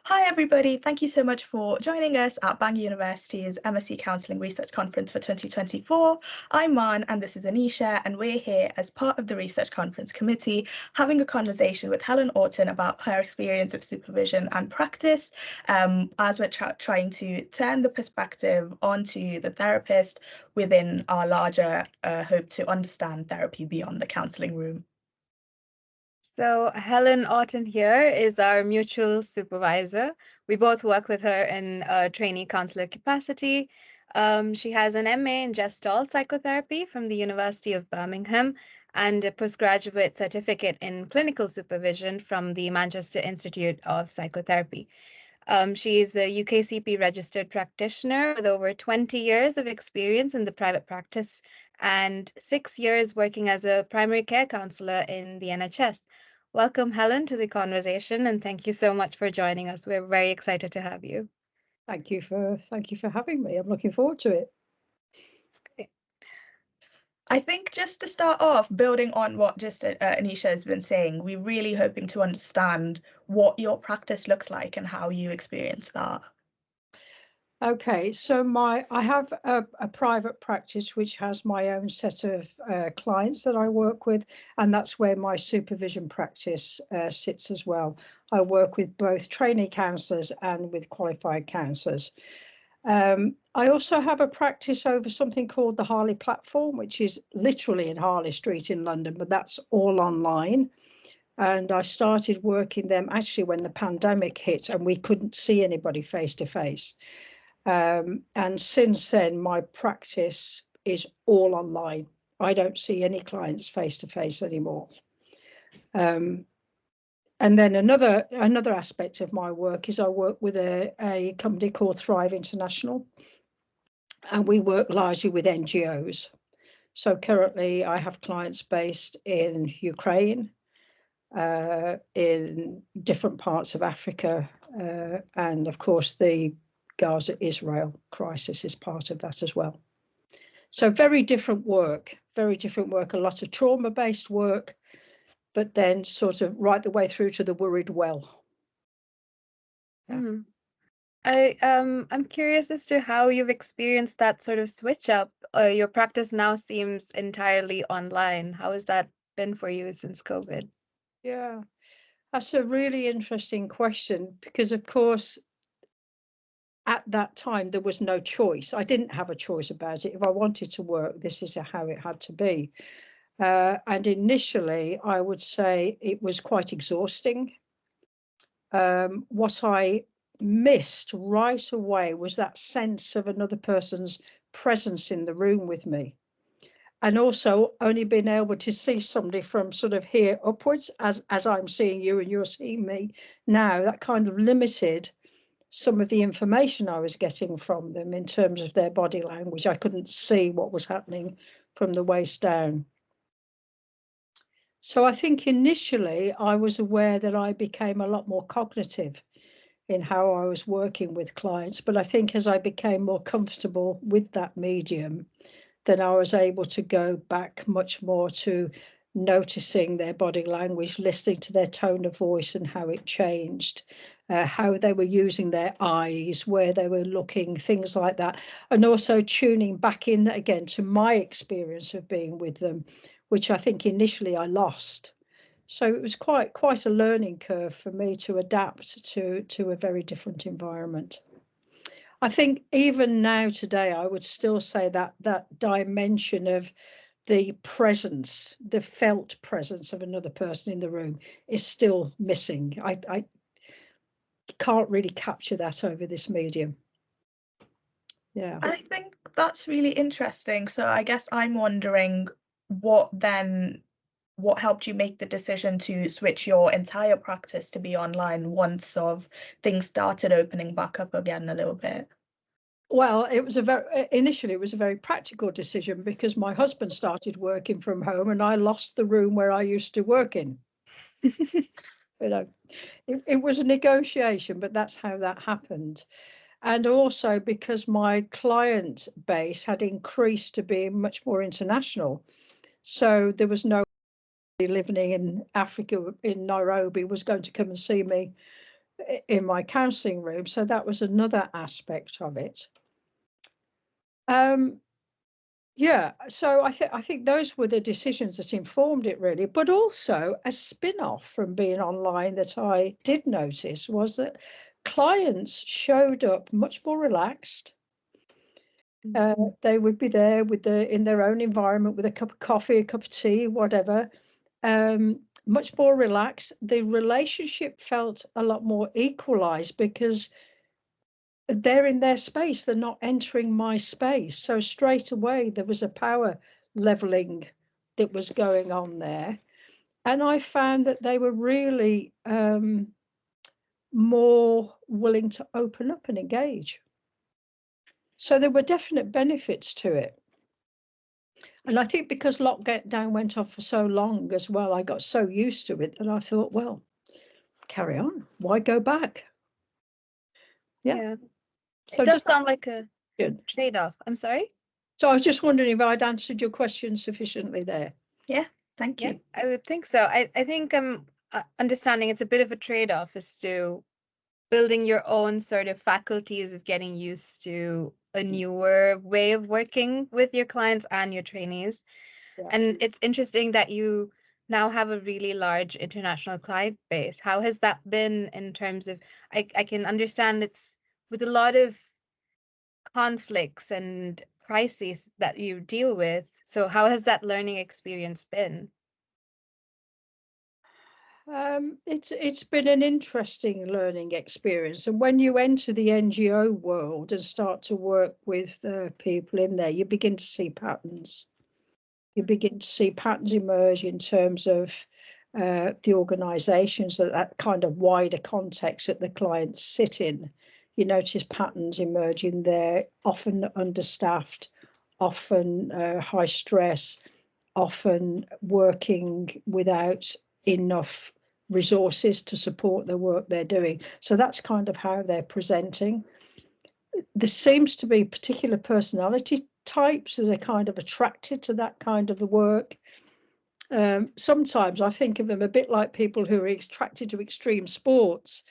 Hi everybody, thank you so much for joining us at Bangor University's MSc Counselling Research Conference for 2024. I'm Man and this is Anisha, and we're here as part of the Research Conference Committee having a conversation with Helen Orton about her experience of supervision and practice as we're trying to turn the perspective onto the therapist within our larger hope to understand therapy beyond the counselling room. So Helen Orton here is our mutual supervisor. We both work with her in a trainee counselor capacity. She has an MA in Gestalt Psychotherapy from the University of Birmingham and a postgraduate certificate in Clinical Supervision from the Manchester Institute of Psychotherapy. She is a UKCP Registered Practitioner with over 20 years of experience in the private practice and 6 years working as a primary care counsellor in the NHS. Welcome, Helen, to the conversation, and thank you so much for joining us. We're very excited to have you. Thank you for having me. I'm looking forward to it. That's great. I think just to start off, building on what just Anisha has been saying, we're really hoping to understand what your practice looks like and how you experience that. Okay, so I have a private practice which has my own set of clients that I work with, and that's where my supervision practice sits as well. I work with both trainee counsellors and with qualified counsellors. I also have a practice over something called the Harley Platform, which is literally in Harley Street in London, but that's all online. And I started working them actually when the pandemic hit and we couldn't see anybody face to face. And since then, my practice is all online. I don't see any clients face to face anymore. And then another aspect of my work is I work with a company called Thrive International, and we work largely with NGOs. So currently I have clients based in Ukraine, in different parts of Africa, and of course the Gaza-Israel crisis is part of that as well. So very different work, a lot of trauma-based work, but then sort of right the way through to the worried well. Yeah. I'm curious as to how you've experienced that sort of switch up. Your practice now seems entirely online. How has that been for you since COVID? Yeah, that's a really interesting question because, of course, at that time, there was no choice. I didn't have a choice about it. If I wanted to work, this is how it had to be. And initially, I would say it was quite exhausting. What I missed right away was that sense of another person's presence in the room with me. And also only being able to see somebody from sort of here upwards, as I'm seeing you and you're seeing me now, that kind of limited some of the information I was getting from them in terms of their body language. I couldn't see what was happening from the waist down. So I think initially I was aware that I became a lot more cognitive in how I was working with clients. But I think as I became more comfortable with that medium, then I was able to go back much more to noticing their body language, listening to their tone of voice and how it changed, how they were using their eyes, where they were looking, things like that. And also tuning back in again to my experience of being with them, which I think initially I lost. So it was quite a learning curve for me to adapt to a very different environment. I think even now today, I would still say that dimension of the presence, the felt presence of another person in the room is still missing. I can't really capture that over this medium. Yeah. I think that's really interesting. So I guess I'm wondering what helped you make the decision to switch your entire practice to be online once things started opening back up again a little bit? Well, initially it was a very practical decision because my husband started working from home and I lost the room where I used to work in. It was a negotiation, but that's how that happened. And also because my client base had increased to be much more international. So there was no living in Africa, in Nairobi, was going to come and see me in my counselling room. So that was another aspect of it. Yeah, so I think those were the decisions that informed it really, but also a spin-off from being online that I did notice was that clients showed up much more relaxed. They would be there with in their own environment with a cup of coffee, a cup of tea, whatever. Much more relaxed. The relationship felt a lot more equalized because they're in their space, they're not entering my space. So straight away there was a power leveling that was going on there. And I found that they were really more willing to open up and engage. So there were definite benefits to it. And I think because lockdown went on for so long as well, I got so used to it that I thought, well, carry on. Why go back? Yeah. So it does sound like a trade-off. I'm sorry? So I was just wondering if I'd answered your question sufficiently there. Yeah, thank you. Yeah, I would think so. I think I'm understanding it's a bit of a trade-off as to building your own sort of faculties of getting used to a newer way of working with your clients and your trainees. Yeah. And it's interesting that you now have a really large international client base. How has that been in terms of, I can understand it's with a lot of conflicts and crises that you deal with. So how has that learning experience been? It's been an interesting learning experience, and when you enter the NGO world and start to work with people in there, you begin to see patterns. You begin to see patterns emerge in terms of the organisations, that kind of wider context that the clients sit in. You notice patterns emerging there, often understaffed, often high stress, often working without enough resources to support the work they're doing. So that's kind of how they're presenting. There seems to be particular personality types that are kind of attracted to that kind of work. Sometimes I think of them a bit like people who are attracted to extreme sports.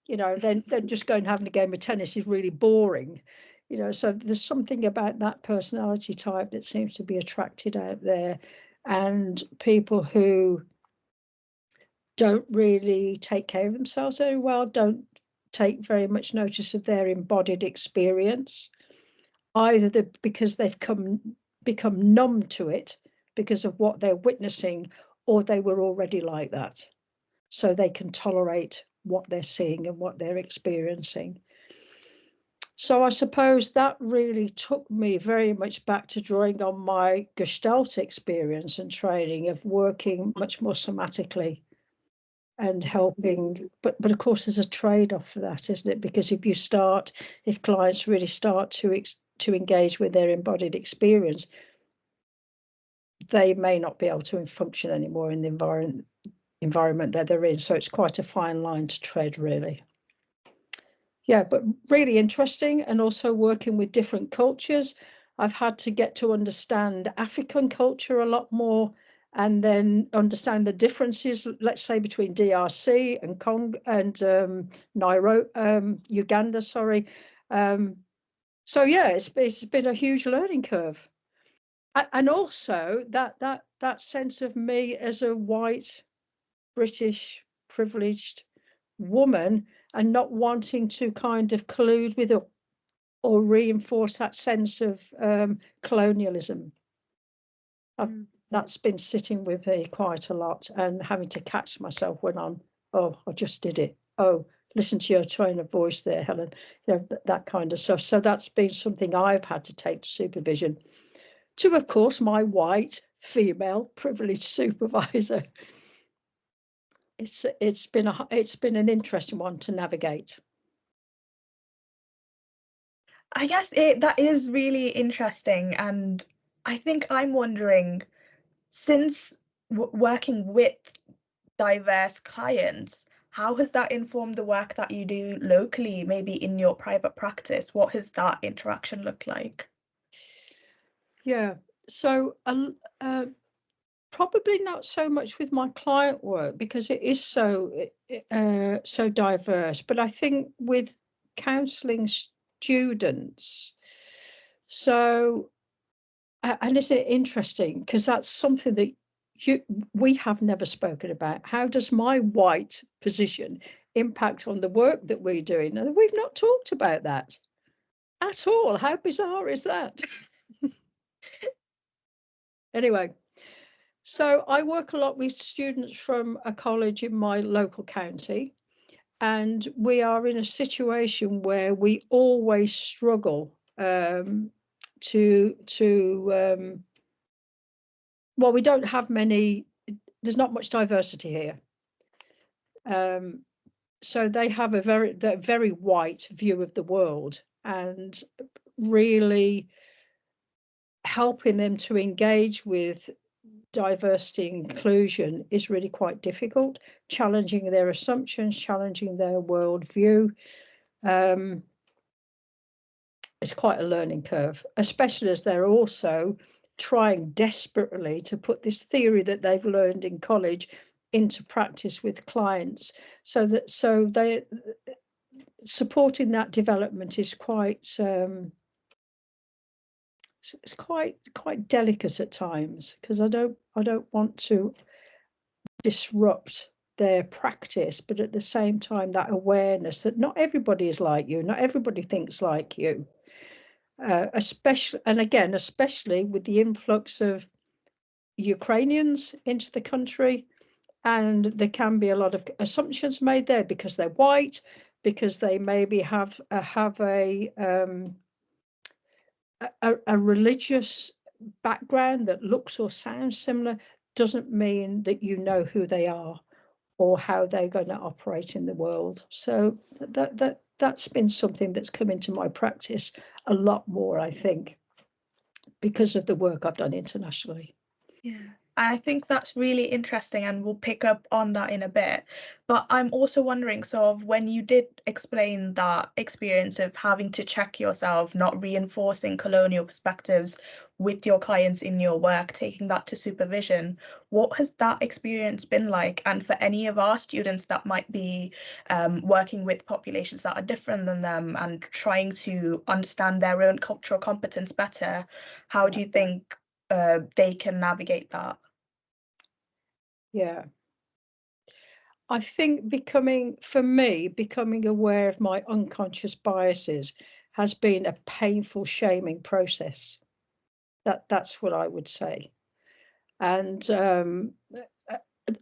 You know, then just going and having a game of tennis is really boring. You know, so there's something about that personality type that seems to be attracted out there. And people who don't really take care of themselves very well, don't take very much notice of their embodied experience, either because they've become numb to it because of what they're witnessing, or they were already like that. So they can tolerate what they're seeing and what they're experiencing. So I suppose that really took me very much back to drawing on my Gestalt experience and training of working much more somatically and helping. But of course, there's a trade-off for that, isn't it? Because if clients really start to engage with their embodied experience, they may not be able to function anymore in the environment that they're in. So it's quite a fine line to tread, really. Yeah, but really interesting, and also working with different cultures. I've had to get to understand African culture a lot more, and then understand the differences, let's say, between DRC and Congo and Uganda. Sorry. So yeah, it's been a huge learning curve, and also that sense of me as a white British privileged woman and not wanting to kind of collude with or reinforce that sense of colonialism. That's been sitting with me quite a lot, and having to catch myself when I just did it. Oh, listen to your tone of voice there, Helen. You know, that kind of stuff. So that's been something I've had to take to supervision. To, of course, my white female privileged supervisor. It's been an interesting one to navigate. I guess that is really interesting, and I think I'm wondering, since working with diverse clients, how has that informed the work that you do locally, maybe in your private practice? What has that interaction looked like? Yeah, so Probably not so much with my client work because it is so diverse, but I think with counselling students. So, and isn't it interesting, because that's something that we have never spoken about. How does my white position impact on the work that we're doing? And we've not talked about that at all. How bizarre is that? Anyway, so I work a lot with students from a college in my local county, and we are in a situation where we always struggle well, we don't have there's not much diversity here. So they have a very white view of the world, and really helping them to engage with diversity and inclusion is really quite difficult, challenging their assumptions, challenging their worldview. It's quite a learning curve, especially as they're also trying desperately to put this theory that they've learned in college into practice with clients, so they supporting that development is quite it's quite delicate at times, because I don't want to disrupt their practice, but at the same time that awareness that not everybody is like you, not everybody thinks like you, especially with the influx of Ukrainians into the country, and there can be a lot of assumptions made there because they're white, because they maybe have a religious background that looks or sounds similar, doesn't mean that you know who they are or how they're going to operate in the world. So that's been something that's come into my practice a lot more, I think, because of the work I've done internationally. Yeah. And I think that's really interesting, and we'll pick up on that in a bit. But I'm also wondering, sort of, when you did explain that experience of having to check yourself, not reinforcing colonial perspectives with your clients in your work, taking that to supervision, what has that experience been like? And for any of our students that might be working with populations that are different than them and trying to understand their own cultural competence better, how do you think they can navigate that? Yeah. I think becoming aware of my unconscious biases has been a painful shaming process. That's what I would say. And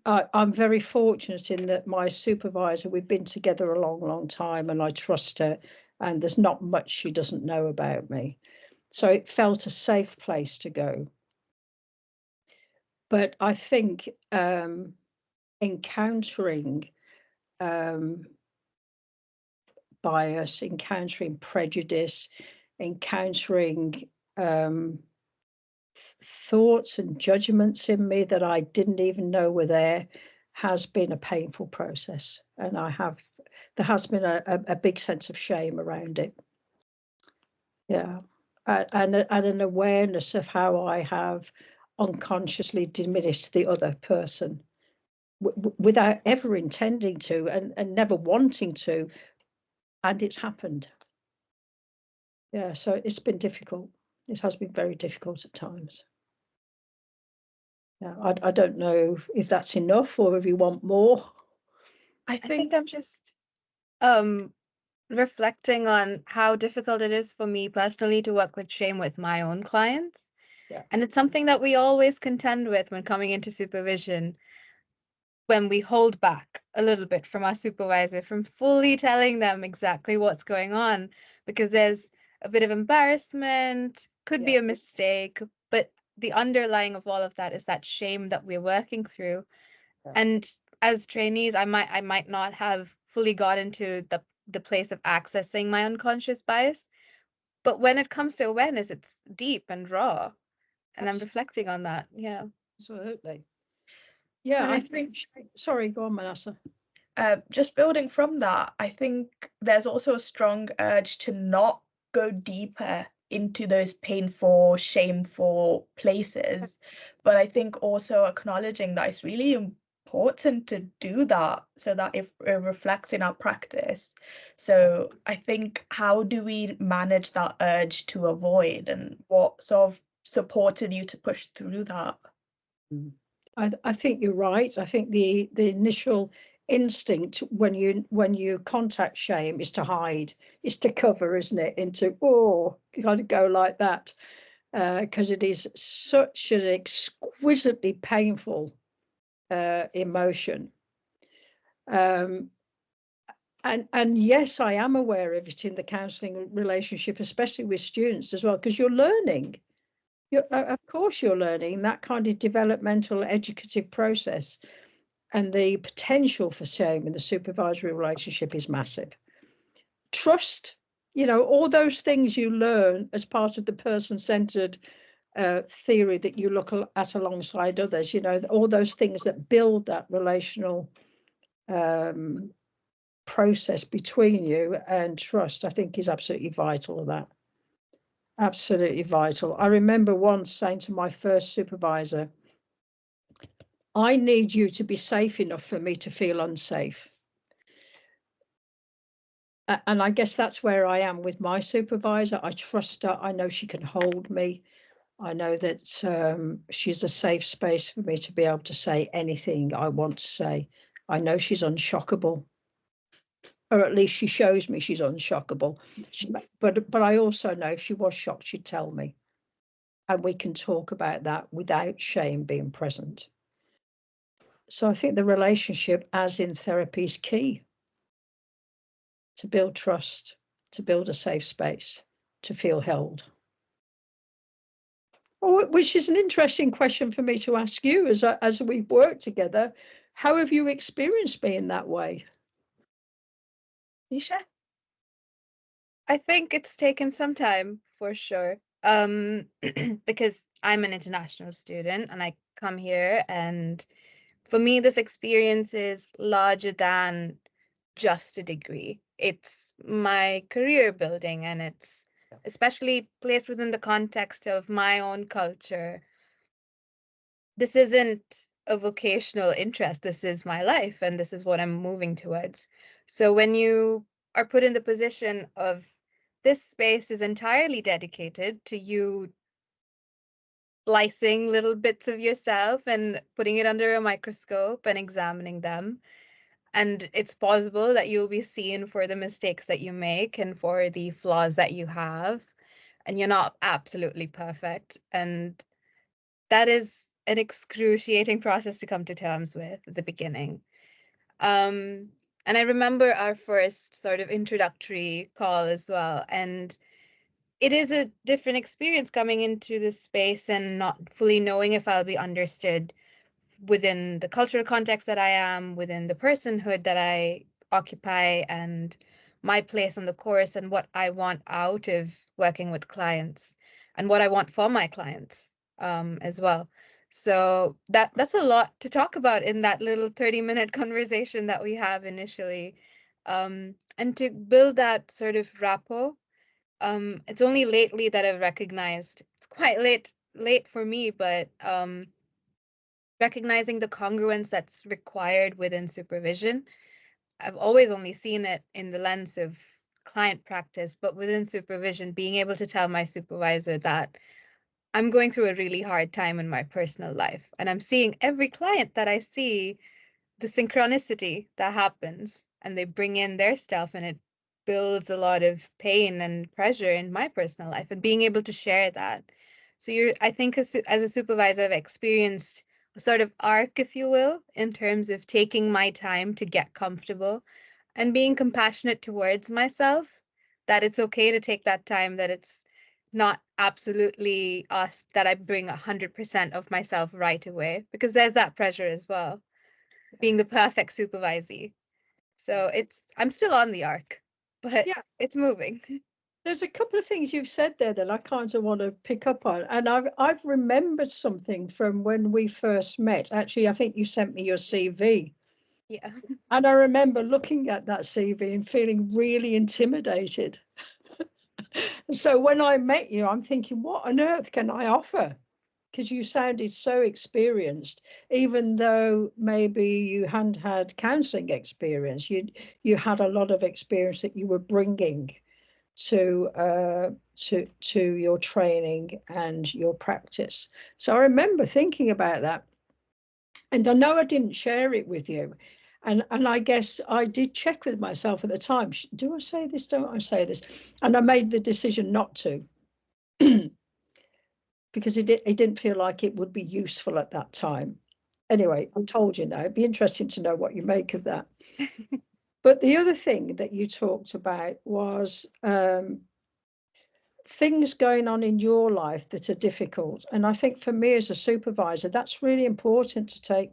I'm very fortunate in that my supervisor, we've been together a long time, and I trust her, and there's not much she doesn't know about me. So it felt a safe place to go. But I think encountering bias, encountering prejudice, encountering thoughts and judgments in me that I didn't even know were there, has been a painful process, and there has been a big sense of shame around it. Yeah, and an awareness of how I have unconsciously diminished the other person without ever intending to, and never wanting to, and it's happened. Yeah, so it's been difficult. It has been very difficult at times. Yeah, I don't know if that's enough or if you want more. I think I'm just reflecting on how difficult it is for me personally to work with shame with my own clients. Yeah. And it's something that we always contend with when coming into supervision, when we hold back a little bit from our supervisor from fully telling them exactly what's going on, because there's a bit of embarrassment, could be a mistake, but the underlying of all of that is that shame that we're working through. Yeah. And as trainees, I might not have fully got into the place of accessing my unconscious bias, but when it comes to awareness, it's deep and raw, and I'm reflecting on that. Yeah, absolutely. Yeah, I think. Sorry, go on, Manasa. Just building from that, I think there's also a strong urge to not go deeper into those painful, shameful places, But I think also acknowledging that it's really important to do that so that it reflects in our practice. So I think, how do we manage that urge to avoid, and what sort of supported you to push through that? I think you're right. I think the initial instinct when you contact shame is to hide, is to cover, isn't it? Into, oh, you got to go like that, because it is such an exquisitely painful emotion. And yes, I am aware of it in the counselling relationship, especially with students as well, because you're learning. Of course you're learning that kind of developmental educative process, and the potential for shame in the supervisory relationship is massive. Trust, all those things you learn as part of the person-centered theory that you look at alongside others, all those things that build that relational process between you, and trust, I think, is absolutely vital of that. Absolutely vital. I remember once saying to my first supervisor, I need you to be safe enough for me to feel unsafe. And I guess that's where I am with my supervisor. I trust her. I know she can hold me. I know that she's a safe space for me to be able to say anything I want to say. I know she's unshockable, or at least she shows me she's unshockable. But I also know if she was shocked, she'd tell me. And we can talk about that without shame being present. So I think the relationship, as in therapy, is key to build trust, to build a safe space, to feel held. Which is an interesting question for me to ask you as we work together. How have you experienced being that way? Nisha? I think it's taken some time for sure. Because I'm an international student and I come here, and for me, this experience is larger than just a degree. It's my career building, and it's especially placed within the context of my own culture. This isn't a vocational interest. This is my life, and this is what I'm moving towards. So when you are put in the position of this space is entirely dedicated to you slicing little bits of yourself and putting it under a microscope and examining them. And it's possible that you'll be seen for the mistakes that you make and for the flaws that you have. And you're not absolutely perfect. And that is an excruciating process to come to terms with at the beginning. And I remember our first sort of introductory call as well. And it is a different experience coming into this space and not fully knowing if I'll be understood within the cultural context that I am, within the personhood that I occupy, and my place on the course, and what I want out of working with clients and what I want for my clients as well. So that's a lot to talk about in that little 30-minute conversation that we have initially. And to build that sort of rapport, it's only lately that I've recognized, it's quite late for me, but recognizing the congruence that's required within supervision. I've always only seen it in the lens of client practice, but within supervision, being able to tell my supervisor that I'm going through a really hard time in my personal life, and I'm seeing every client that I see, the synchronicity that happens, and they bring in their stuff, and it builds a lot of pain and pressure in my personal life, and being able to share that. So I think as a supervisor, I've experienced a sort of arc, if you will, in terms of taking my time to get comfortable and being compassionate towards myself, that it's okay to take that time, that it's not absolutely us, that I bring 100% of myself right away, because there's that pressure as well, being the perfect supervisee. So I'm still on the arc, but yeah, it's moving. There's a couple of things you've said there that I kind of want to pick up on, and I've remembered something from when we first met. Actually, I think you sent me your CV. Yeah. And I remember looking at that CV and feeling really intimidated. So when I met you, I'm thinking, what on earth can I offer? because you sounded so experienced, even though maybe you hadn't had counselling experience. You had a lot of experience that you were bringing to your training and your practice. So I remember thinking about that, and I know I didn't share it with you, and I guess I did check with myself at the time, do I say this, don't I say this? And I made the decision not to because it didn't feel like it would be useful at that time. Anyway, I'm told you now. It'd be interesting to know what you make of that. But the other thing that you talked about was things going on in your life that are difficult. And I think for me as a supervisor, that's really important to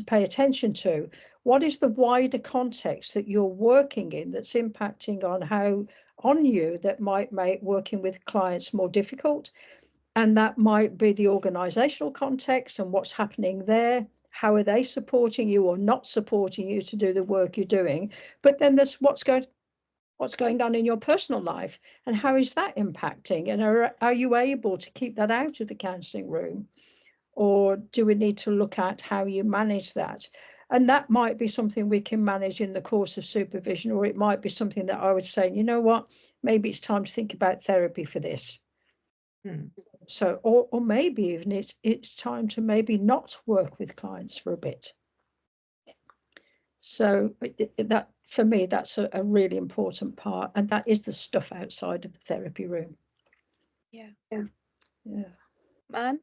pay attention to. What is the wider context that you're working in that's impacting on you that might make working with clients more difficult? And that might be the organizational context and what's happening there. How are they supporting you or not supporting you to do the work you're doing? But then there's what's going on in your personal life, and how is that impacting? And are you able to keep that out of the counselling room? Or do we need to look at how you manage that? And that might be something we can manage in the course of supervision, or it might be something that I would say, you know what, maybe it's time to think about therapy for this. So, or maybe even it's time to maybe not work with clients for a bit. So that, for me, that's a really important part, and that is the stuff outside of the therapy room. Yeah. Man?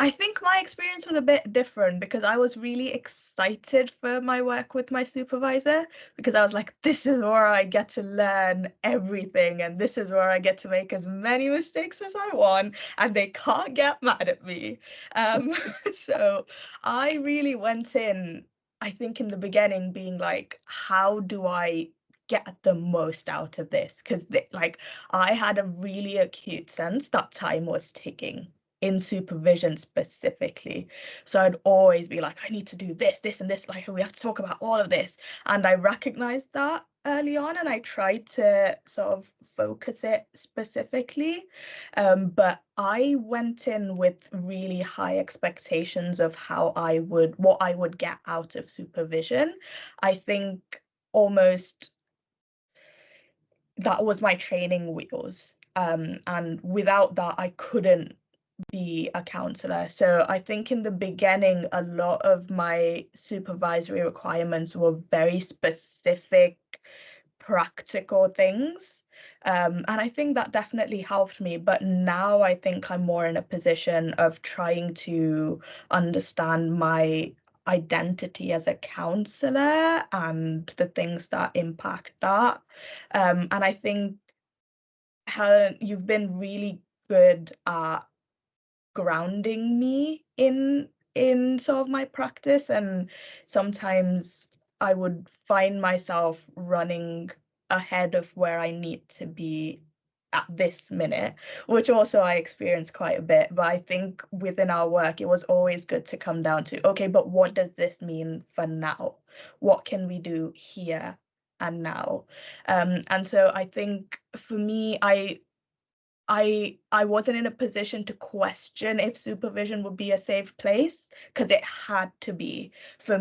I think my experience was a bit different because I was really excited for my work with my supervisor, because I was like, this is where I get to learn everything, and this is where I get to make as many mistakes as I want, and they can't get mad at me. So I really went in, I think in the beginning, being like, how do I get the most out of this? Because like I had a really acute sense that time was ticking in supervision specifically. So I'd always be like, I need to do this, this, and this, like we have to talk about all of this. And I recognized that early on, and I tried to sort of focus it specifically. But I went in with really high expectations of what I would get out of supervision. I think almost that was my training wheels. And without that, I couldn't be a counsellor. So I think in the beginning, a lot of my supervisory requirements were very specific, practical things. And I think that definitely helped me. But now I think I'm more in a position of trying to understand my identity as a counsellor and the things that impact that. And I think, Helen, you've been really good at grounding me in sort of my practice, and sometimes I would find myself running ahead of where I need to be at this minute, which also I experienced quite a bit. But I think within our work, it was always good to come down to, okay, but what does this mean for now? What can we do here and now? And so I think for me, I wasn't in a position to question if supervision would be a safe place, because it had to be for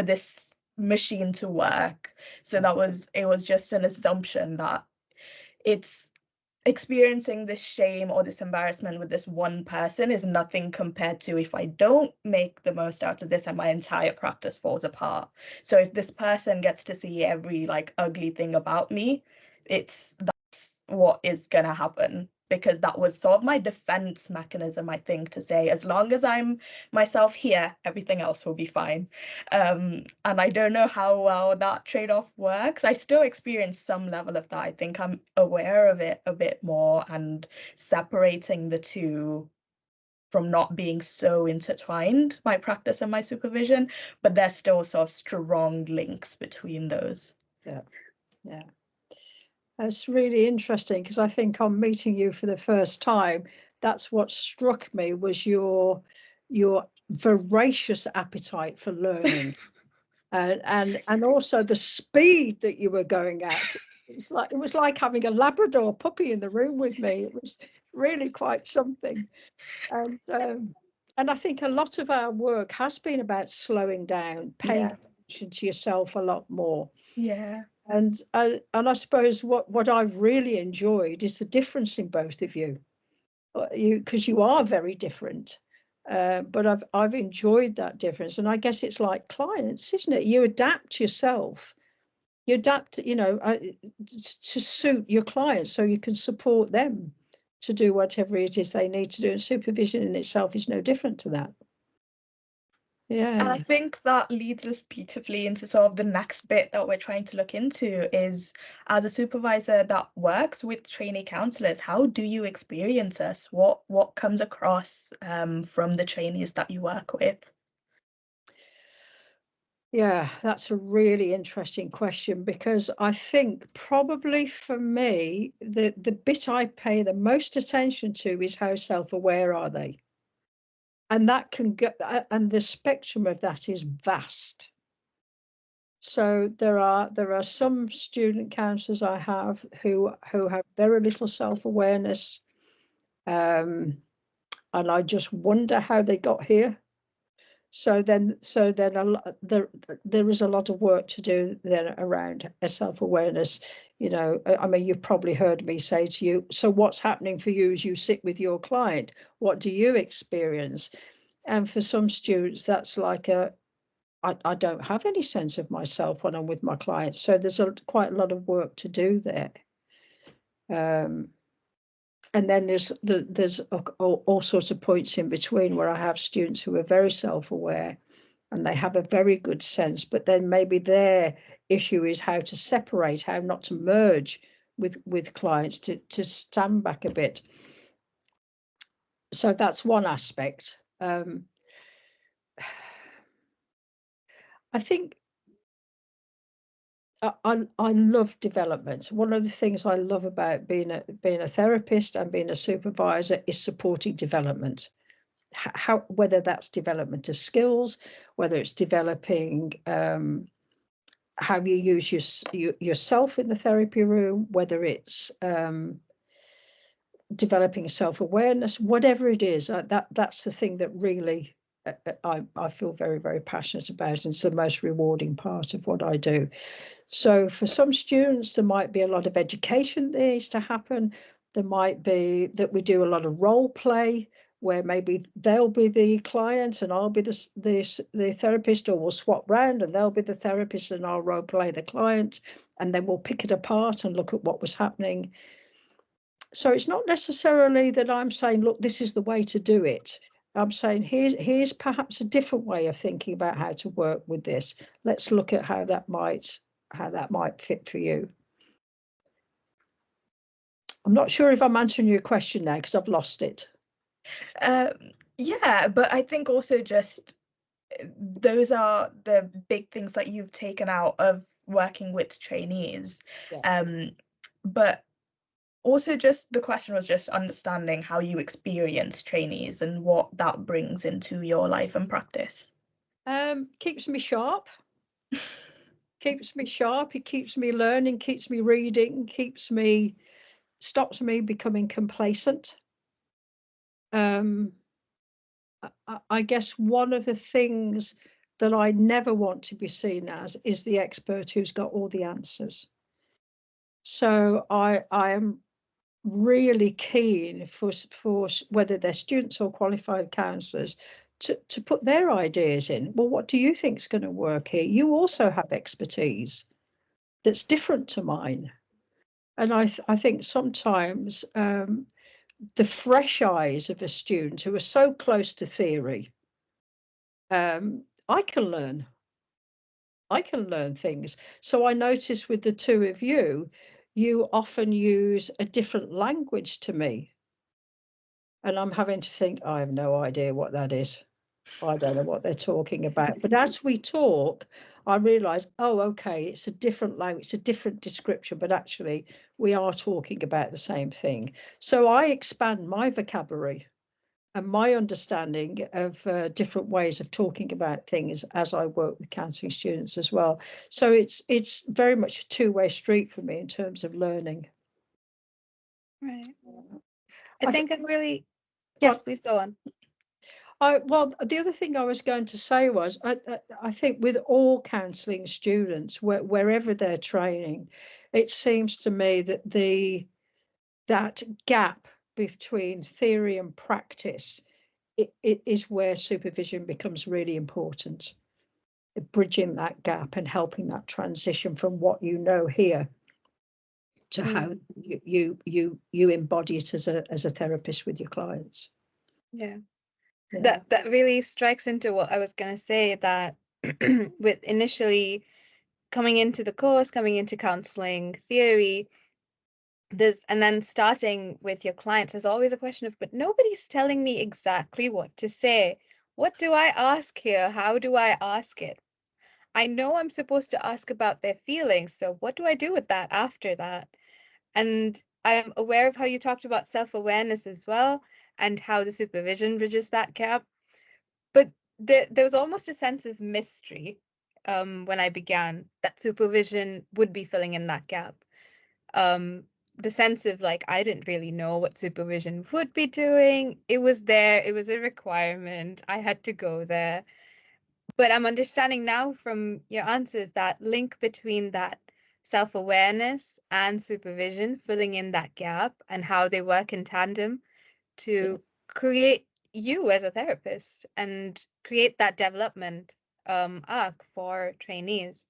this machine to work. So it was just an assumption that it's experiencing this shame or this embarrassment with this one person is nothing compared to if I don't make the most out of this and my entire practice falls apart. So if this person gets to see every like ugly thing about me, that's what is going to happen, because that was sort of my defense mechanism, I think, to say, as long as I'm myself here, everything else will be fine. And I don't know how well that trade-off works. I still experience some level of that. I think I'm aware of it a bit more and separating the two from not being so intertwined, my practice and my supervision, but there's still sort of strong links between those. Yeah. That's really interesting, because I think on meeting you for the first time, that's what struck me, was your voracious appetite for learning, and also the speed that you were going at. it was like having a Labrador puppy in the room with me. It was really quite something. And I think a lot of our work has been about slowing down, paying attention to yourself a lot more. Yeah. And I suppose what I've really enjoyed is the difference in both of you, because you are very different. But I've enjoyed that difference, and I guess it's like clients, isn't it? You adapt yourself. You adapt, to suit your clients so you can support them to do whatever it is they need to do. And supervision in itself is no different to that. Yeah. And I think that leads us beautifully into sort of the next bit that we're trying to look into is, as a supervisor that works with trainee counsellors, how do you experience us? What comes across from the trainees that you work with? Yeah, that's a really interesting question, because I think probably for me, the bit I pay the most attention to is how self-aware are they? And that can get, and the spectrum of that is vast. So there are some student counsellors I have who have very little self-awareness, and I just wonder how they got here. So then there is a lot of work to do then around self-awareness. I mean, you've probably heard me say to you, so what's happening for you as you sit with your client? What do you experience? And for some students, that's like I don't have any sense of myself when I'm with my clients. So there's quite a lot of work to do there. And then there's all sorts of points in between where I have students who are very self-aware and they have a very good sense, but then maybe their issue is how to separate, how not to merge with clients, to stand back a bit. So that's one aspect. I think I love development. One of the things I love about being a therapist and being a supervisor is supporting development. Whether that's development of skills, whether it's developing how you use yourself in the therapy room, whether it's developing self-awareness, whatever it is, that's the thing that really I feel very, very passionate about, and it's the most rewarding part of what I do. So for some students, there might be a lot of education that needs to happen. There might be that we do a lot of role play, where maybe they'll be the client and I'll be the therapist, or we'll swap round and they'll be the therapist and I'll role play the client, and then we'll pick it apart and look at what was happening. So it's not necessarily that I'm saying, look, this is the way to do it. I'm saying here's perhaps a different way of thinking about how to work with this. Let's look at how that might fit for you. I'm not sure if I'm answering your question now, because I've lost it. Yeah, but I think also just those are the big things that you've taken out of working with trainees. Yeah. But also just the question was just understanding how you experience trainees and what that brings into your life and practice. Keeps me sharp. Keeps me sharp. It keeps me learning, keeps me reading, stops me becoming complacent. I guess one of the things that I never want to be seen as is the expert who's got all the answers. So I am really keen for whether they're students or qualified counsellors to put their ideas in. Well, what do you think is going to work here? You also have expertise that's different to mine. And I think sometimes the fresh eyes of a student who are so close to theory, I can learn things. So I notice with the two of you, you often use a different language to me. And I'm having to think, I have no idea what that is. I don't know what they're talking about. But as we talk, I realise, oh, okay, it's a different language, it's a different description, but actually we are talking about the same thing. So I expand my vocabulary my understanding of different ways of talking about things as I work with counselling students as well. So it's very much a two-way street for me in terms of learning. Right. I think I'm really, yes, please go on. Well, the other thing I was going to say was, I think with all counselling students, wherever they're training, it seems to me that that gap between theory and practice it is where supervision becomes really important. Bridging that gap and helping that transition from what you know here to how you embody it as a therapist with your clients. Yeah. That really strikes into what I was going to say, that with initially coming into the course, coming into counseling theory, and then starting with your clients, there's always a question of, but nobody's telling me exactly what to say. What do I ask here? How do I ask it? I know I'm supposed to ask about their feelings, so what do I do with that after that? And I'm aware of how you talked about self-awareness as well, and how the supervision bridges that gap. But there was almost a sense of mystery when I began, that supervision would be filling in that gap. The sense of like, I didn't really know what supervision would be doing. It was there. It was a requirement. I had to go there. But I'm understanding now from your answers that link between that self-awareness and supervision, filling in that gap, and how they work in tandem to create you as a therapist and create that development arc for trainees.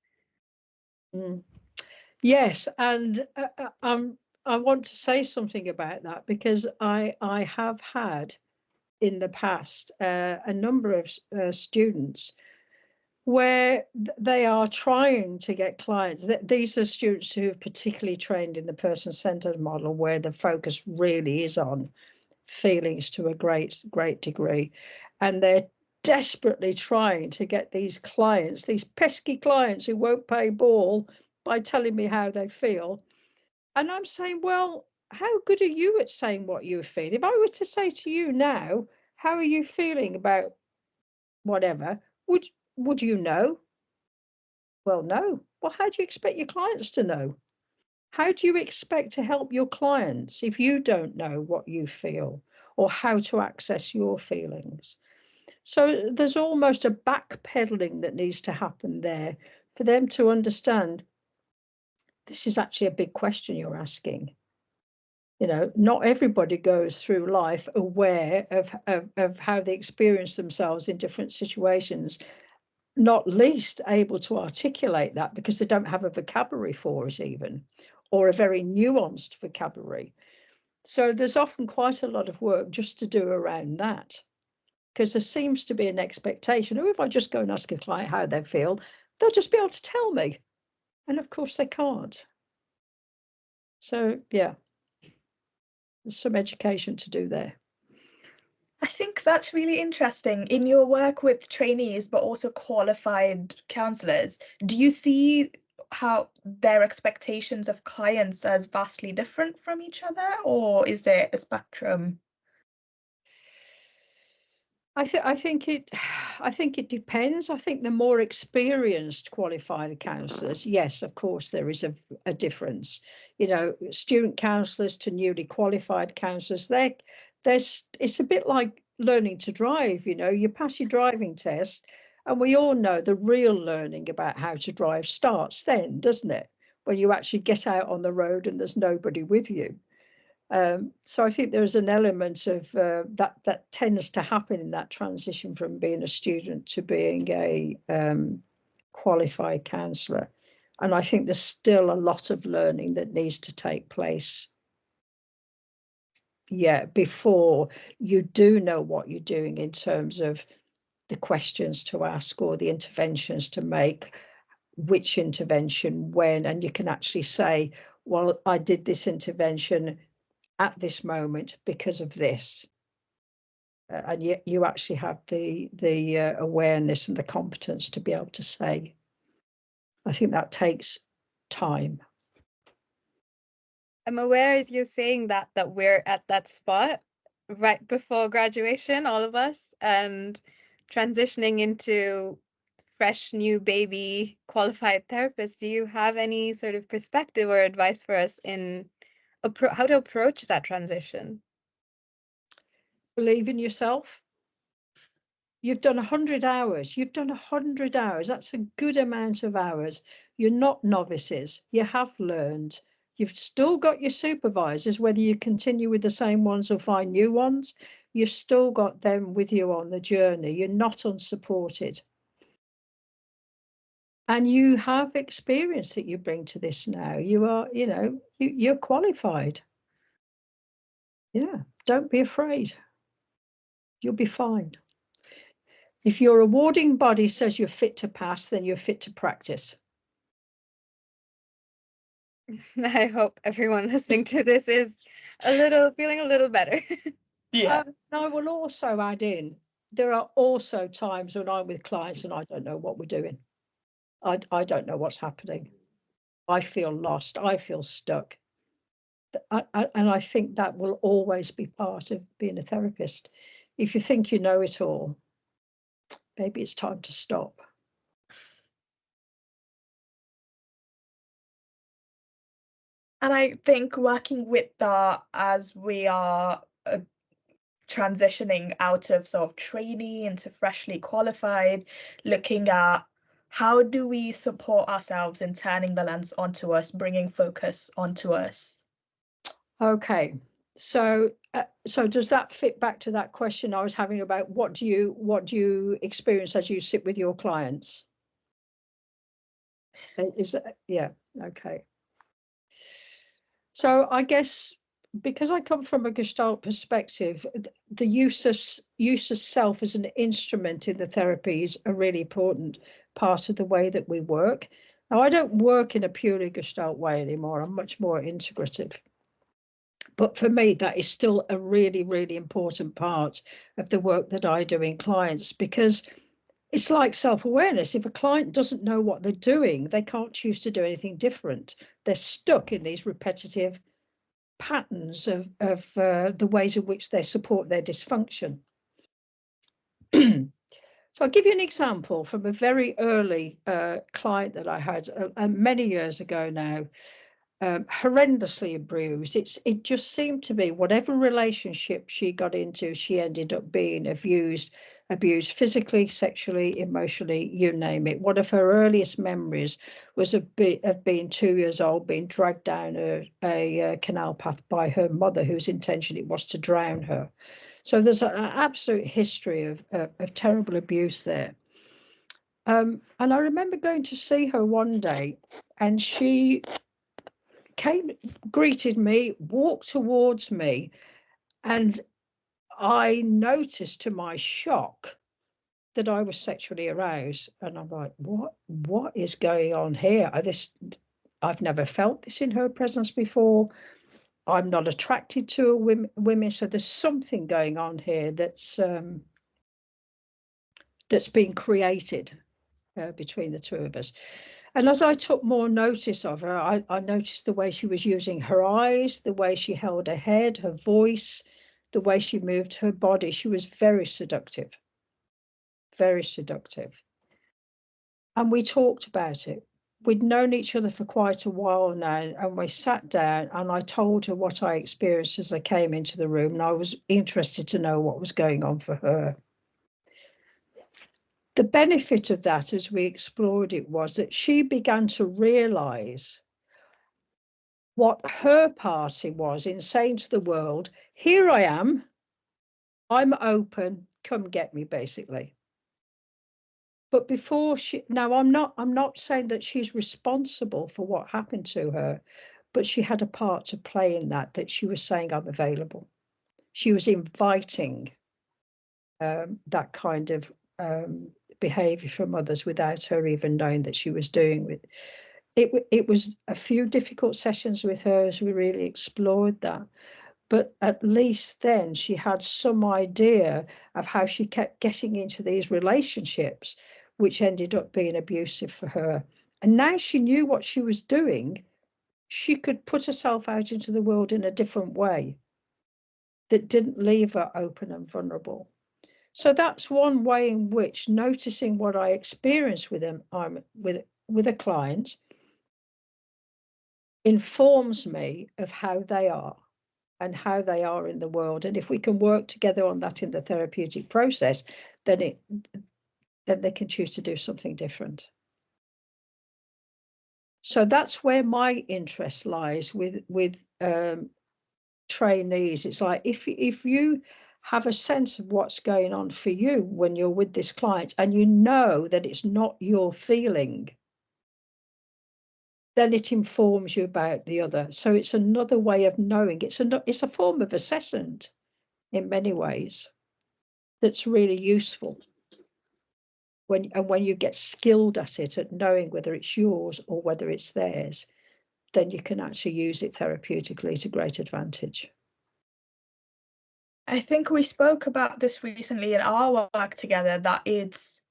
Yes, and I want to say something about that, because I have had in the past a number of students where they are trying to get clients. These are students who have particularly trained in the person-centered model, where the focus really is on feelings to a great degree, and they're desperately trying to get these clients, these pesky clients who won't pay ball, by telling me how they feel. And I'm saying, well, how good are you at saying what you feel? If I were to say to you now, how are you feeling about whatever, would you know? Well, no. Well, how do you expect your clients to know? How do you expect to help your clients if you don't know what you feel or how to access your feelings? So there's almost a backpedaling that needs to happen there for them to understand this is actually a big question you're asking. You know, not everybody goes through life aware of how they experience themselves in different situations, not least able to articulate that because they don't have a vocabulary for it even, or a very nuanced vocabulary. So there's often quite a lot of work just to do around that, because there seems to be an expectation, oh, if I just go and ask a client how they feel, they'll just be able to tell me. And of course they can't. So, yeah, there's some education to do there. I think that's really interesting. In your work with trainees, but also qualified counsellors, do you see how their expectations of clients as vastly different from each other, or is there a spectrum? I think it depends. I think the more experienced qualified counsellors, yes, of course, there is a difference. You know, student counsellors to newly qualified counsellors, it's a bit like learning to drive. You know, you pass your driving test, and we all know the real learning about how to drive starts then, doesn't it? When you actually get out on the road and there's nobody with you. So I think there's an element of that tends to happen in that transition from being a student to being a qualified counsellor. And I think there's still a lot of learning that needs to take place, before you do know what you're doing in terms of the questions to ask or the interventions to make, which intervention, when, and you can actually say, well, I did this intervention at this moment because of this, and yet you actually have the awareness and the competence to be able to say. I think that takes time. I'm aware as you're saying that we're at that spot, right before graduation, all of us, and transitioning into fresh new baby qualified therapists. Do you have any sort of perspective or advice for us in how to approach that transition? Believe in yourself. You've done 100 hours. You've done 100 hours. That's a good amount of hours. You're not novices. You have learned. You've still got your supervisors, whether you continue with the same ones or find new ones. You've still got them with you on the journey. You're not unsupported. And you have experience that you bring to this now. You are, you're qualified. Yeah, don't be afraid. You'll be fine. If your awarding body says you're fit to pass, then you're fit to practice. I hope everyone listening to this is feeling a little better. Yeah. And I will also add in, there are also times when I'm with clients and I don't know what we're doing. I don't know what's happening. I feel lost. I feel stuck. And I think that will always be part of being a therapist. If you think you know it all, maybe it's time to stop. And I think working with that as we are transitioning out of sort of trainee into freshly qualified, looking at how do we support ourselves in turning the lens onto us, bringing focus onto us? Okay, so does that fit back to that question I was having about what do you experience as you sit with your clients? Is that, yeah, okay. So I guess because I come from a Gestalt perspective, the use of self as an instrument in the therapy is a really important part of the way that we work. Now, I don't work in a purely Gestalt way anymore. I'm much more integrative. But for me, that is still a really, really important part of the work that I do in clients, because it's like self-awareness. If a client doesn't know what they're doing, they can't choose to do anything different. They're stuck in these repetitive patterns of the ways in which they support their dysfunction. So I'll give you an example from a very early client that I had many years ago now. Horrendously abused. It just seemed to be whatever relationship she got into, she ended up being abused physically, sexually, emotionally, you name it. One of her earliest memories was of being 2 years old, being dragged down a canal path by her mother, whose intention it was to drown her. So there's an absolute history of terrible abuse there. And I remember going to see her one day, and she greeted me, walked towards me, and I noticed to my shock that I was sexually aroused. And I'm like, what is going on here? I've never felt this in her presence before. I'm not attracted to women, so there's something going on here that's being created between the two of us. And as I took more notice of her, I noticed the way she was using her eyes, the way she held her head, her voice, the way she moved her body. She was very seductive, very seductive. And we talked about it. We'd known each other for quite a while now, and we sat down and I told her what I experienced as I came into the room, and I was interested to know what was going on for her. The benefit of that, as we explored it, was that she began to realise what her part was in saying to the world, here I am, I'm open, come get me, basically. But before now I'm not saying that she's responsible for what happened to her, but she had a part to play in that she was saying I'm available. She was inviting that kind of behaviour from others without her even knowing that she was doing it. It was a few difficult sessions with her as we really explored that, but at least then she had some idea of how she kept getting into these relationships which ended up being abusive for her. And now she knew what she was doing. She could put herself out into the world in a different way. that didn't leave her open and vulnerable. So that's one way in which noticing what I experience with them, with a client, informs me of how they are and how they are in the world. And if we can work together on that in the therapeutic process, then they can choose to do something different. So that's where my interest lies with trainees. It's like if you have a sense of what's going on for you when you're with this client, and you know that it's not your feeling, then it informs you about the other. So it's another way of knowing. It's a form of assessment in many ways that's really useful. When you get skilled at it, at knowing whether it's yours or whether it's theirs, then you can actually use it therapeutically to great advantage. I think we spoke about this recently in our work together, that it's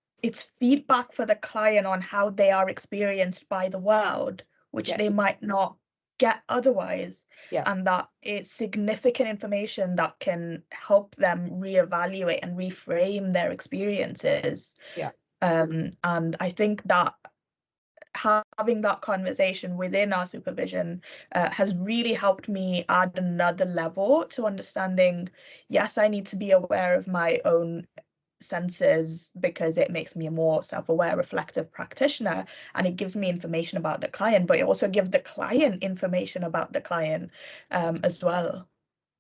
feedback for the client on how they are experienced by the world, which Yes. they might not get otherwise. Yeah. And that it's significant information that can help them reevaluate and reframe their experiences. Yeah. And I think that having that conversation within our supervision has really helped me add another level to understanding. Yes, I need to be aware of my own senses because it makes me a more self-aware, reflective practitioner, and it gives me information about the client, but it also gives the client information about the client as well.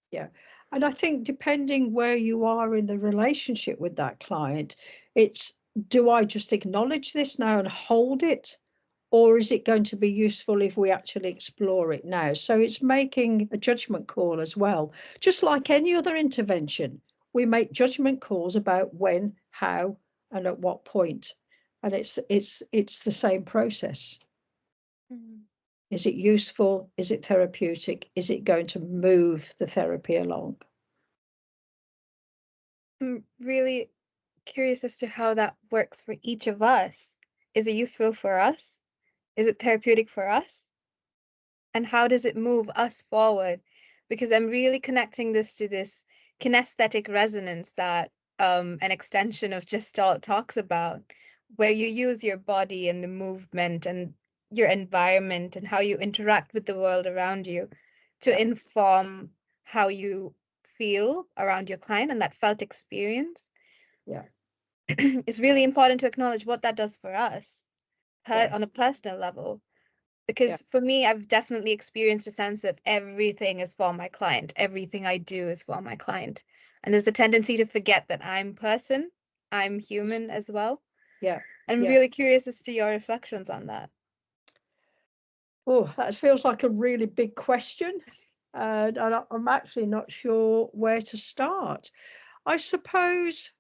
Yeah. And I think depending where you are in the relationship with that client, it's, do I just acknowledge this now and hold it? Or is it going to be useful if we actually explore it now? So it's making a judgment call as well. Just like any other intervention, we make judgment calls about when, how, and at what point. And it's the same process. Mhm. Is it useful? Is it therapeutic? Is it going to move the therapy along? I'm really curious as to how that works for each of us. Is it useful for us? Is it therapeutic for us? And how does it move us forward? Because I'm really connecting this to this kinesthetic resonance that an extension of Gestalt talks about, where you use your body and the movement and your environment and how you interact with the world around you to inform how you feel around your client and that felt experience. Yeah. It's really important to acknowledge what that does for us Yes. on a personal level. Because for me, I've definitely experienced a sense of everything is for my client. Everything I do is for my client. And there's a tendency to forget that I'm person, I'm human as well. Yeah. I'm really curious as to your reflections on that. Oh, that feels like a really big question. And I'm actually not sure where to start. I suppose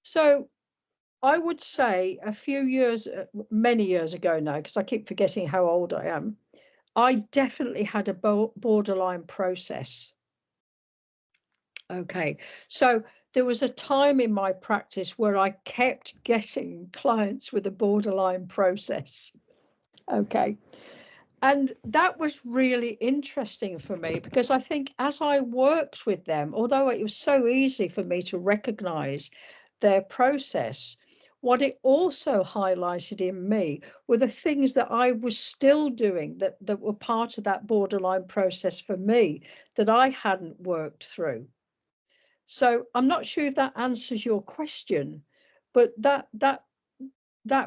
so. I would say a few years, many years ago now, because I keep forgetting how old I am, I definitely had a borderline process. Okay, so there was a time in my practice where I kept getting clients with a borderline process. Okay, and that was really interesting for me because I think as I worked with them, although it was so easy for me to recognize their process, what it also highlighted in me were the things that I was still doing that were part of that borderline process for me that I hadn't worked through. So I'm not sure if that answers your question, but that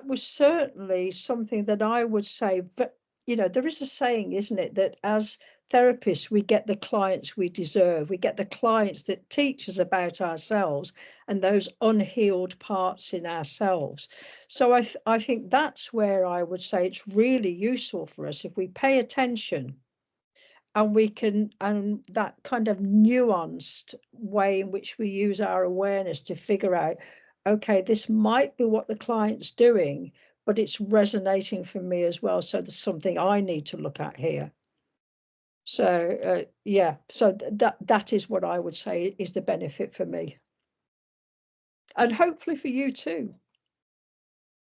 was certainly something that I would say. But you know, there is a saying, isn't it, that as therapists we get the clients we deserve. We get the clients that teach us about ourselves and those unhealed parts in ourselves. So I think that's where I would say it's really useful for us if we pay attention and we can, and that kind of nuanced way in which we use our awareness to figure out, okay, this might be what the client's doing, but it's resonating for me as well. So there's something I need to look at here. So yeah, so that is what I would say is the benefit for me. And hopefully for you too.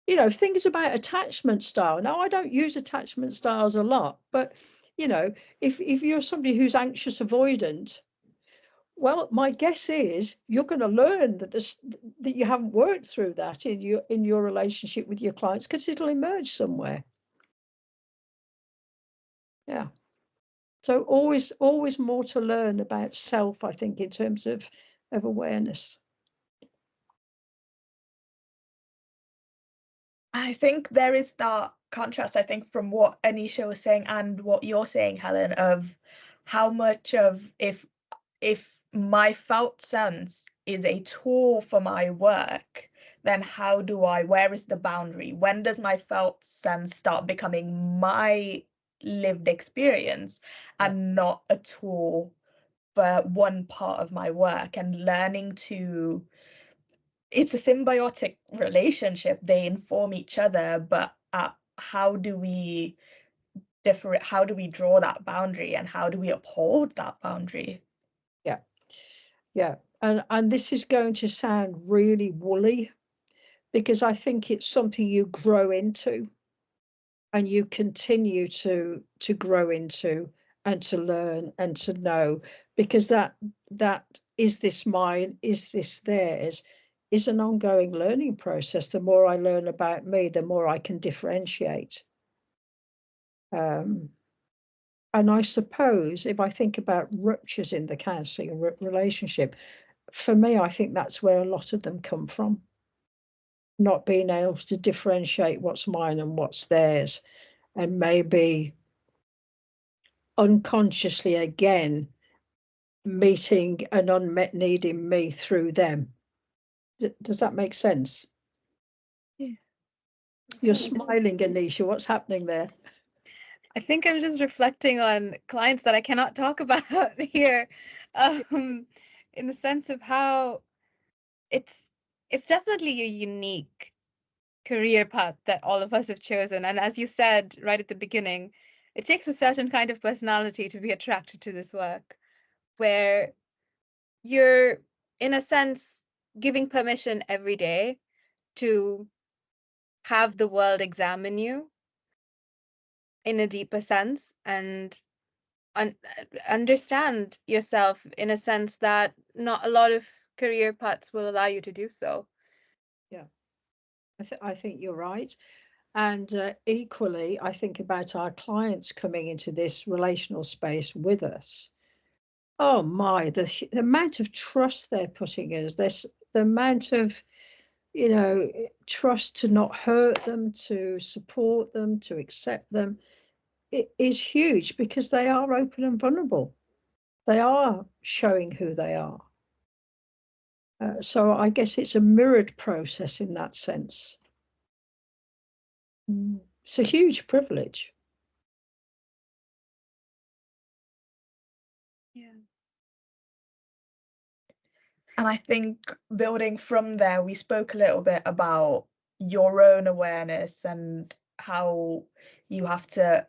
you know, things about attachment style. Now, I don't use attachment styles a lot, but, you know, if you're somebody who's anxious avoidant, well, my guess is you're going to learn that that you haven't worked through that in your relationship with your clients, because it'll emerge somewhere. Yeah. So always more to learn about self, I think, in terms of awareness. I think there is that contrast, I think, from what Anisha was saying and what you're saying, Helen, of how much of if my felt sense is a tool for my work, then where is the boundary? When does my felt sense start becoming my lived experience and not a tool for one part of my work? And learning to, it's a symbiotic relationship, they inform each other, but how do we draw that boundary, and how do we uphold that boundary? Yeah, and this is going to sound really woolly, because I think it's something you grow into and you continue to grow into and to learn and to know, because that is this mine, is this theirs, is an ongoing learning process. The more I learn about me, the more I can differentiate. And I suppose if I think about ruptures in the counselling relationship, for me, I think that's where a lot of them come from. Not being able to differentiate what's mine and what's theirs, and maybe unconsciously again meeting an unmet need in me through them. Does that make sense? Yeah. You're smiling, Anisha. What's happening there? I think I'm just reflecting on clients that I cannot talk about here, in the sense of how it's definitely a unique career path that all of us have chosen. And as you said right at the beginning, it takes a certain kind of personality to be attracted to this work, where you're, in a sense, giving permission every day to have the world examine you in a deeper sense, and understand yourself in a sense that not a lot of career paths will allow you to do so. Yeah, I think you're right. And equally, I think about our clients coming into this relational space with us. Oh my, the amount of trust they're putting in us, the amount of, you know, trust to not hurt them, to support them, to accept them, it is huge, because they are open and vulnerable. They are showing who they are. So I guess it's a mirrored process in that sense. It's a huge privilege. Yeah. And I think building from there, we spoke a little bit about your own awareness and how you have to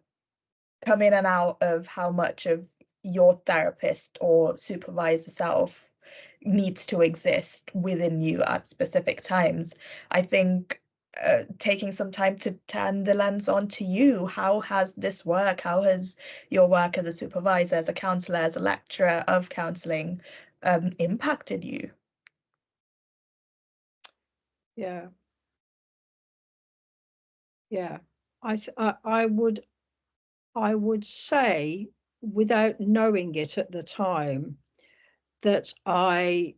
come in and out of how much of your therapist or supervisor self needs to exist within you at specific times. I think taking some time to turn the lens on to you, how has this work, how has your work as a supervisor, as a counsellor, as a lecturer of counselling impacted you? Yeah. I would say, without knowing it at the time, that I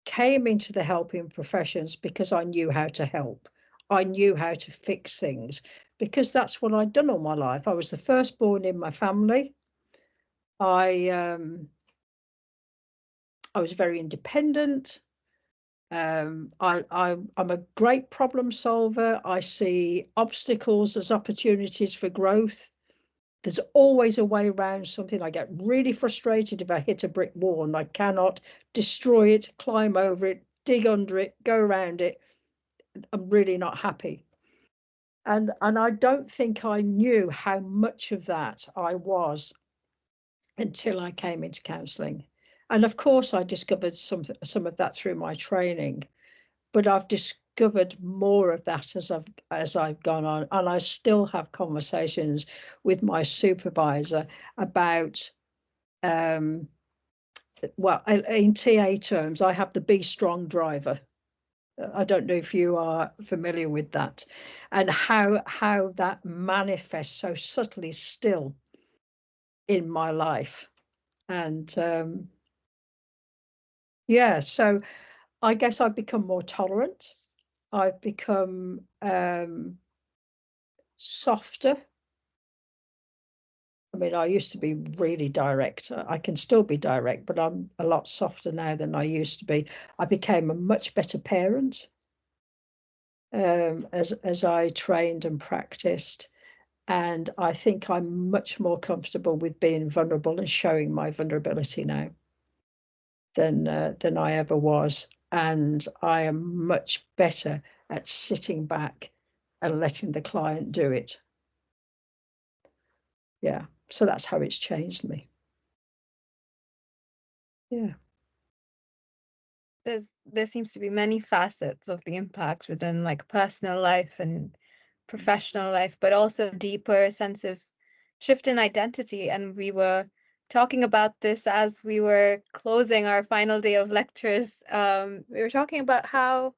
came into the helping professions because I knew how to help. I knew how to fix things, because that's what I'd done all my life. I was the firstborn in my family. I was very independent. I'm a great problem solver. I see obstacles as opportunities for growth. There's always a way around something. I get really frustrated if I hit a brick wall and I cannot destroy it, climb over it, dig under it, go around it. I'm really not happy. And I don't think I knew how much of that I was until I came into counselling. And of course, I discovered some of that through my training. but I've discovered more of that as I've gone on, and I still have conversations with my supervisor about well, in TA terms, I have the be strong driver. I don't know if you are familiar with that, and how that manifests so subtly still in my life. And yeah, so I guess I've become more tolerant. I've become softer. I mean, I used to be really direct. I can still be direct, but I'm a lot softer now than I used to be. I became a much better parent as I trained and practiced. And I think I'm much more comfortable with being vulnerable and showing my vulnerability now than I ever was. And I am much better at sitting back and letting the client do it. Yeah, so that's how it's changed me. Yeah. There seems to be many facets of the impact within like personal life and professional life, but also a deeper sense of shift in identity. And we were talking about this as we were closing our final day of lectures. We were talking about how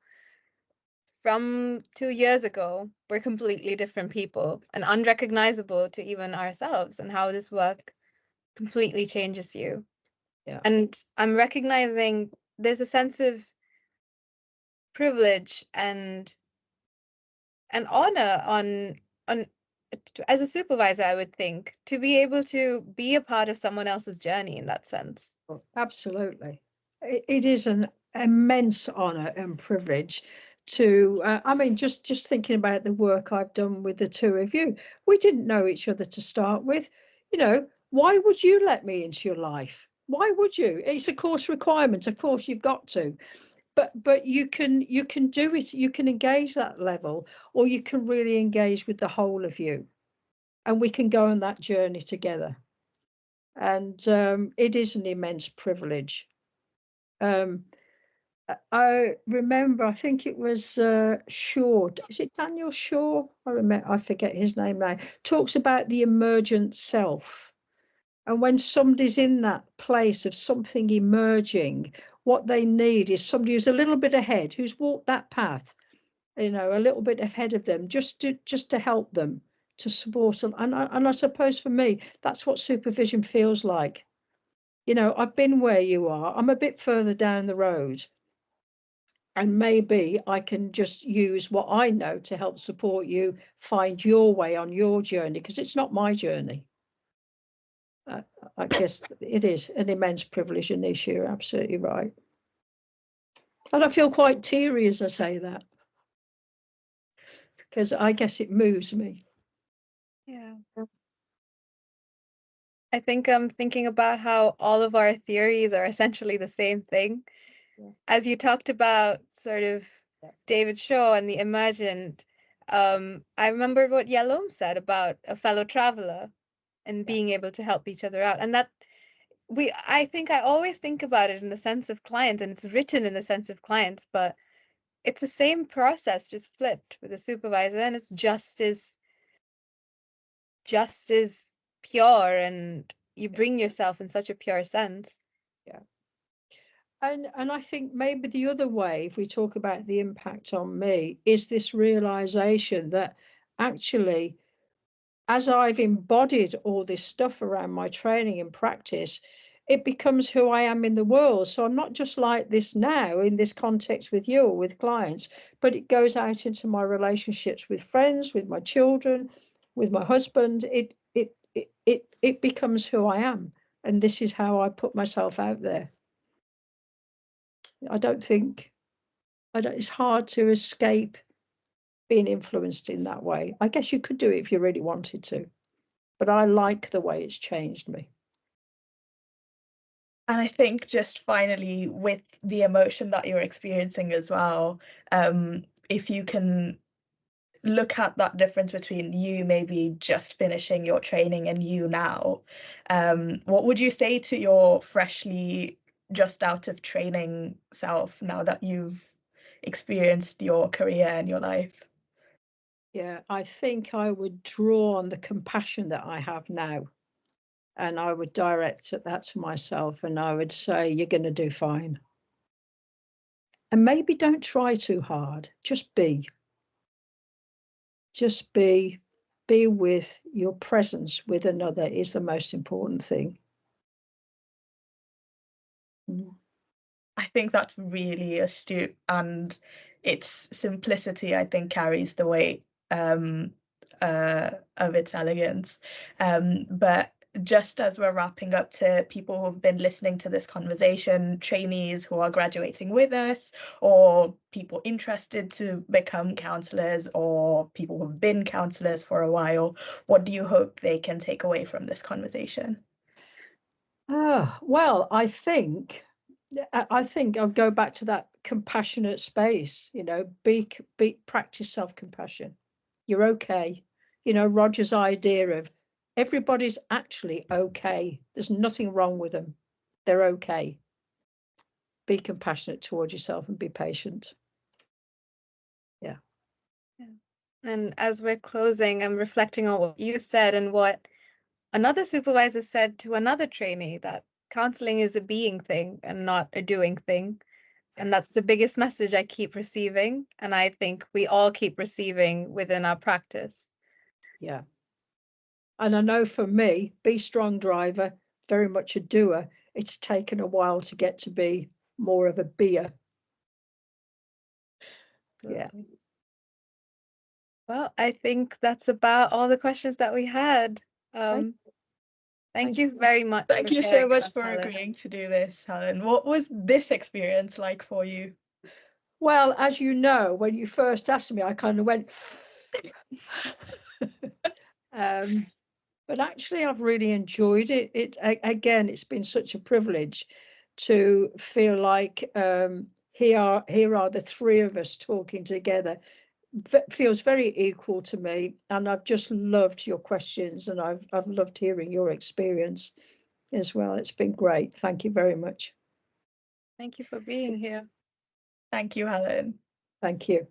from 2 years ago, we're completely different people and unrecognizable to even ourselves, and how this work completely changes you. Yeah. And I'm recognizing there's a sense of privilege and honor on as a supervisor, I would think, to be able to be a part of someone else's journey in that sense. Absolutely. It is an immense honor and privilege to I mean, just thinking about the work I've done with the two of you. We didn't know each other to start with. You know, why would you let me into your life? Why would you? It's a course requirement. Of course you've got to. But you can do it. You can engage that level, or you can really engage with the whole of you, and we can go on that journey together. And it is an immense privilege. I remember, I think it was Shaw. Is it Daniel Shaw? I forget his name now. Talks about the emergent self. And when somebody's in that place of something emerging, what they need is somebody who's a little bit ahead, who's walked that path, you know, a little bit ahead of them, just to help them, to support them. And I suppose for me, that's what supervision feels like. You know, I've been where you are. I'm a bit further down the road. And maybe I can just use what I know to help support you find your way on your journey, because it's not my journey. I guess it is an immense privilege, Anisha. You're absolutely right. And I feel quite teary as I say that, because I guess it moves me. Yeah. I think I'm thinking about how all of our theories are essentially the same thing. Yeah. As you talked about sort of David Shaw and the emergent, I remembered what Yalom said about a fellow traveler and being able to help each other out. And that I think I always think about it in the sense of clients, and it's written in the sense of clients, but it's the same process, just flipped with a supervisor, and it's just as pure, and you bring yourself in such a pure sense. Yeah. And I think maybe the other way, if we talk about the impact on me, is this realization that actually, as I've embodied all this stuff around my training and practice, it becomes who I am in the world. So I'm not just like this now in this context with you or with clients, but it goes out into my relationships with friends, with my children, with my husband. It becomes who I am. And this is how I put myself out there. It's hard to escape being influenced in that way. I guess you could do it if you really wanted to, but I like the way it's changed me. And I think just finally, with the emotion that you're experiencing as well, if you can look at that difference between you maybe just finishing your training and you now, what would you say to your freshly just out of training self now that you've experienced your career and your life? Yeah, I think I would draw on the compassion that I have now, and I would direct that to myself, and I would say, you're going to do fine. And maybe don't try too hard, just be. Just be with your presence with another is the most important thing. I think that's really astute, and its simplicity, I think, carries the weight of its elegance. But just as we're wrapping up, to people who've been listening to this conversation, trainees who are graduating with us, or people interested to become counsellors, or people who've been counsellors for a while, what do you hope they can take away from this conversation? Well, I think I'll go back to that compassionate space. Practice self-compassion. You're okay. Roger's idea of everybody's actually okay. There's nothing wrong with them. They're okay. Be compassionate towards yourself and be patient. Yeah. And as we're closing, I'm reflecting on what you said and what another supervisor said to another trainee, that counseling is a being thing and not a doing thing. And that's the biggest message I keep receiving. And I think we all keep receiving within our practice. Yeah. And I know for me, be strong driver, very much a doer. It's taken a while to get to be more of a beer. Yeah. Well, I think that's about all the questions that we had. Thank you very much. Thank you so much for Helen. agreeing to do this, Helen. What was this experience like for you? Well, as you know, when you first asked me, I kind of went, but actually I've really enjoyed it. Again, it's been such a privilege to feel like here are the three of us talking together. Feels very equal to me, and I've just loved your questions, and I've loved hearing your experience as well. It's been great. Thank you very much. Thank you for being here. Thank you, Helen. Thank you.